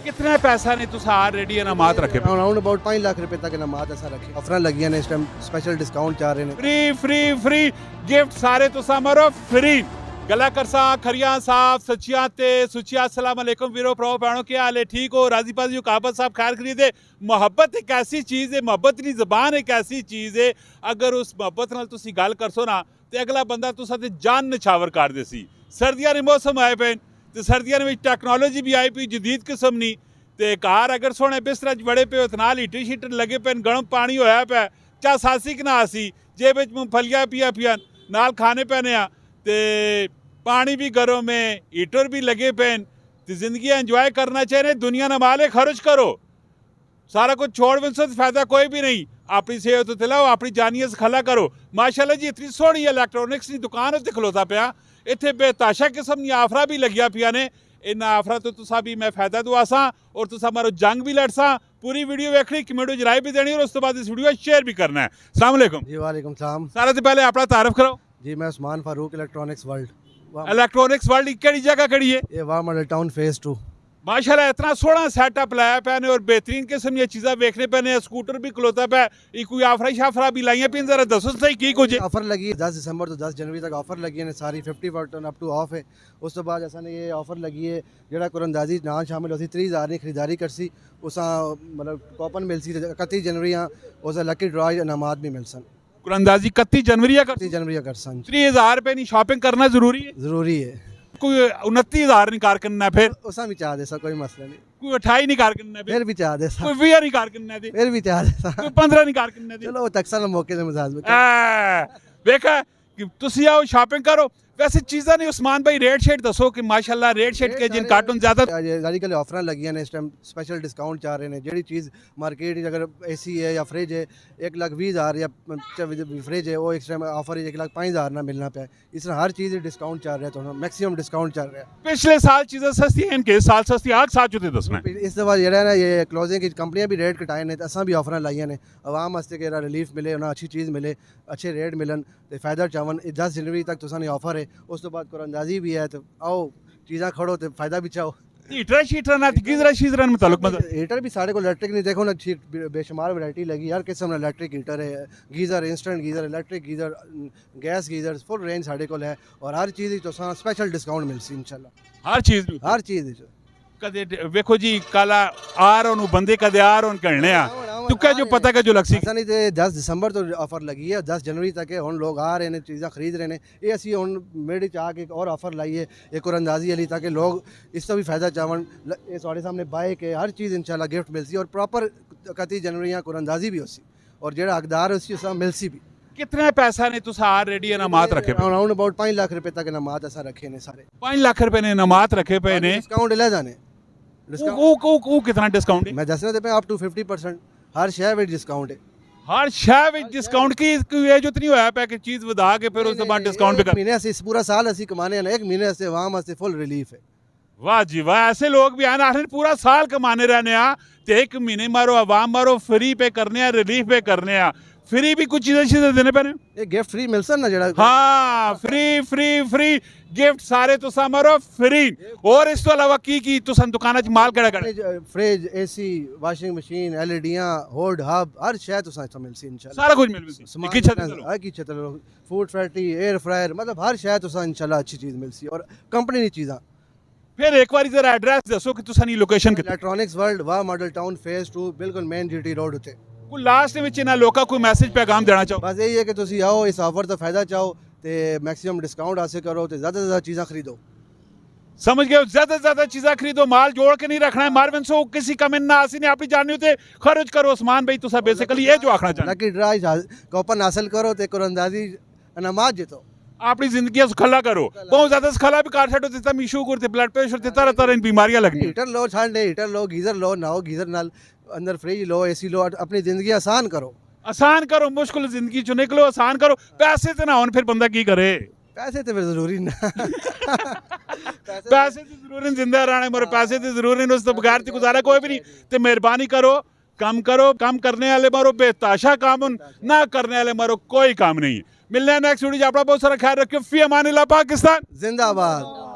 कितना पैसा ने तुस ऑलरेडी इनामात रखे पे? अराउंड अबाउट 5 लाख रुपए तक इनामात ऐसा रखे ऑफर लगी ने इस टाइम स्पेशल डिस्काउंट जा रहे हैं फ्री फ्री फ्री गिफ्ट सारे तुसा मरो फ्री गला करसा खरियां साफ सच्चियां ते सुचिया अस्सलाम वालेकुम वीरो प्रो भैनों क्या हाल है ठीक हो राजी पाजी काबत साहब खैर खरीदे मोहब्बत एक ऐसी चीज़ है मोहब्बत की ज़बान एक ऐसी चीज़ है अगर उस मोहब्बत नाल तुसी गल करसो ना तो अगला बंदा तुसा ते जान नछावर कर देसी सर्दियां दे मौसम आए पे ते सर्दियां विच टैक्नोलॉजी भी आई पई जदीद किस्म नी ते घर अगर सोने बिस्तरा च बड़े पे नाल हीटर शीटर लगे पे गर्म पानी होया पे चा सासी कि ना आसी जेब च मूंगफलियां पिया पिया नाल खाने पैने आ ते पानी भी गर्म है हीटर भी लगे पे तो जिंदगी एंजॉय करना चाहिए दुनिया न माले खर्च करो सारा कुछ छोड़ विंसो तो फायदा कोई भी नहीं अपनी सेहत उत्ते लाओ अपनी जानियत खला करो माशाल्लाह जी इतनी सोहनी इलैक्ट्रॉनिक्स की दुकान उत्ते खलोता पिया इत्थे बेताशा किस्म दी आफरा भी लगिया पिया ने इन आफरा तो तुसा भी मैं फायदा दुआसा और तुसा मारो जंग भी लड़सा पूरी वीडियो वेखनी कमेंट च राय भी देनी और उस तो बाद इस वीडियो शेयर भी करना है अस्सलाम वालेकुम जी वालेकुम सलाम सारे तो पहले अपना तारफ कराओ जी मैं Usman Farooq electronics world electronics world केड़ी जगह कड़ी है ये वाह मॉडल टाउन फेज 2 माशाल्लाह इतना सोहना सेटअप लाया पे ने और बेहतरीन किस्म की चीज़ा देखने पे ने स्कूटर भी खलोता पे कोई आफरा शाफरा भी लाइया पिन जरा दसो सही की कुछ ऑफर लगी है 10 दिसंबर तो 10 जनवरी तक ऑफर लगी है सारी 50% अप टू ऑफ है उस तो बाद असा ने ये ऑफर लगी है जेड़ा कुरंदाजी नाल शामिल होती 30,000 की खरीदारी करसी उस मतलब कूपन मिलसी 31 जनवरी उस लकी ड्रॉ इनामात भी मिलसन कुरंदाजी 31 जनवरी या 31 जनवरी कर सन 30,000 रुपए की शॉपिंग करना जरूरी है जरूरी है कोई 29,000 नहीं कार करना फिर उसा भी चाह दे सा कोई मसला नहीं कोई 28 नहीं कार करना फिर भी चाह दे सा कोई 20 नहीं कार करना दे फिर भी चाह दे सा कोई 15 नहीं कार करना दे चलो वो तकसा मौके से मजाज में देखा कि तुसी आओ शॉपिंग करो वैसे चीज़ा नहीं उस्मान भाई रेट शेट दसो कि माशाल्लाह रेट शेट के जिन कार्टून ज्यादा गाड़ी के ऑफर लगी ने इस टाइम स्पेशल डिस्काउंट चाह रहे हैं जेडी चीज़ मार्केट अगर एसी है या फ्रिज है 1,20,000 या फ्रिज है वो इस टाइम ऑफर 1,05,000 ना मिलना पे इस तरह हर चीज़ डिस्काउंट चल रहा है तो मैक्सिमम डिस्काउंट चल रहा है पिछले साल चीज़ें सस्ती हैं इनके साल सस्ती आग साथ चुते दसना इस दफा जेड़ा ना ये क्लोजिंग की कंपनियां भी रेट घटाए ने असा भी ऑफर लाइया ने आवाम वास्ते कि रिलीफ मिले उन्हें अच्छी चीज़ मिले अच्छे रेट मिलन तो फायदा चावन 10 जनवरी तक तुसा ने ऑफर है उस तो बाद कुरंदाजी भी है तो आओ चीज़ा खड़ो तो फायदा भी चाहो हीटर शीटर ना गीजर शीजर में ताल्लुक मतलब हीटर भी साढ़े को इलेक्ट्रिक नहीं देखो ना बेशुमार वैरायटी लगी हर किस्म इलेक्ट्रिक हीटर है geyser instant geyser electric geyser gas geyser full range साढ़े को है और हर चीज़ तो स्पेशल डिस्काउंट मिलसी इंशाल्लाह हर चीज़ कदे वेखो जी कल आ रहे बंदे कदे आ रहे कहने तुक्का जो पता का जो लग सी नहीं तो 10 दिसंबर तो ऑफर लगी है 10 जनवरी तक है हुन लोग आ रहे हैं चीज़ा खरीद रहे हैं ये असी हुन मेरे चाह के और ऑफर लाइए एक कुरंदाजी वाली ताकि लोग इसका भी फायदा चावन ये साढ़े सामने बाइक है हर चीज़ इंशाल्लाह गिफ्ट मिलसी और प्रॉपर 31 जनवरी कुरंदाजी भी होसी और जेड़ा हकदार उसी सब मिलसी भी कितना पैसा ने तुस ऑलरेडी इनामात रखे पे? अराउंड अबाउट 5 लाख रुपए तक इनामात ऐसा रखे ने सारे 5 लाख रुपए ने इनामात रखे पे ने डिस्काउंट ले जाने वो कितना डिस्काउंट है मैं दसना दे पे अप टू 50% हर शय विच डिस्काउंट है हर शय विच डिस्काउंट की ये जो इतनी होया पे कि चीज वधा के फिर उसके बाद डिस्काउंट भी कर महीने से पूरा साल असी कमाने ना एक महीने से वहां वास्ते फुल रिलीफ है वाह जी वाह ऐसे लोग भी आना आखिर पूरा साल कमाने रहने आ तो एक महीने मारो आवाम मारो फ्री पे करने आ रिलीफ पे करने आ फ्री भी कुछ चीजें देने पैने ये गिफ्ट फ्री मिल सन ना जेड़ा हाँ फ्री फ्री फ्री गिफ्ट सारे तुसा मारो फ्री और इस तो अलावा की तुसन दुकाना च माल केड़ा केड़ा फ्रिज एसी वॉशिंग मशीन एलईडीयां होल्ड हब हर शय तुसा इथों मिलसी इंशाल्लाह सारा कुछ मिल की छत फूड फैक्ट्री एयर फ्रायर मतलब हर शय तुसा इंशाल्लाह अच्छी चीज मिलसी और कंपनी दी चीज़ां फिर एक बार जरा एड्रेस दसो कि तुसा नी लोकेशन कितनी इलेक्ट्रॉनिक्स वर्ल्ड वाह मॉडल टाउन फेज 2 बिल्कुल मेन जीटी रोड उते कोई लास्ट विच इना लोका कोई मैसेज पैगाम देना चाहो बस यही है कि तुसी आओ इस ऑफर तो फायदा चाहो ते मैक्सिमम डिस्काउंट हासिल करो ते ज़्यादा से ज़्यादा चीज़ां खरीदो समझ गए ज्यादा से ज्यादा चीज़ा खरीदो माल जोड़ के नहीं रखना है मारविन सो किसी का मिन्ना आसी ने अपनी जानी होते खर्च करो उस्मान भाई तुसा बेसिकली ये जो आखना चाहते लकी ड्रा कूपन हासिल करो ते कुरंदाजी इनामात जीतो अपनी जिंदगी सुखला करो बहुत ज्यादा सुखला भी कार छो देता मीशू करते ब्लड प्रेशर ते तरह तरह बीमारियां लगनी हीटर लो छांडे हीटर लो गीजर लो नाओ गीजर नाल अंदर फ्रिज लो एसी लो अपनी जिंदगी आसान करो मुश्किल जिंदगी चो निकलो आसान करो पैसे तो ना होन फिर बंदा की करे पैसे तो फिर जरूरी ना पैसे तो जरूरी जिंदा रहने मरो पैसे तो जरूरी उस तो बगैर तो गुजारा कोई भी नहीं तो मेहरबानी करो कम करने वाले मारो बेताशा काम ना करने वाले मारो कोई काम नहीं मिलने नेक्स्ट वीडियो अपना बहुत सारा ख्याल रखियो फी अमान अल्लाह पाकिस्तान जिंदाबाद।